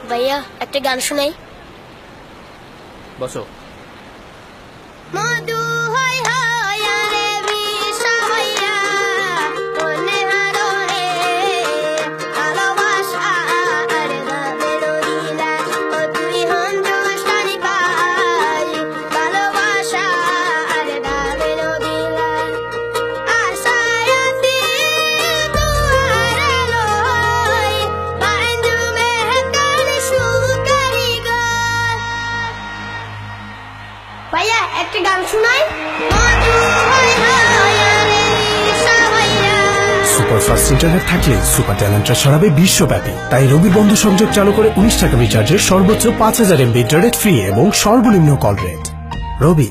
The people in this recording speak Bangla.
ভাইয়া একটা গান শোনাই। বসো। মধু হয় রে বিষা হইয়া মনে হারো রে ভালোবাসা আর মেলোডিলা ও তুই হঞ্জুস্তানি পাই ভালোবাসা আর মেলোডিলা আশায়াতি দুয়ার লই বান্ধু মেহকান সুকারি গো। ভাইয়া একটা গান শোনাই। সুপারফাস্ট ইন্টারনেট থাকলে সুপার ট্যালেন্টরা ছড়াবে বিশ্বব্যাপী। তাই রবির বন্ধু সংযোগ চালু করে 19 টাকা রিচার্জের সর্বোচ্চ 5000 MB ইন্টারনেট ফ্রি এবং সর্বনিম্ন কল রেট। রবি।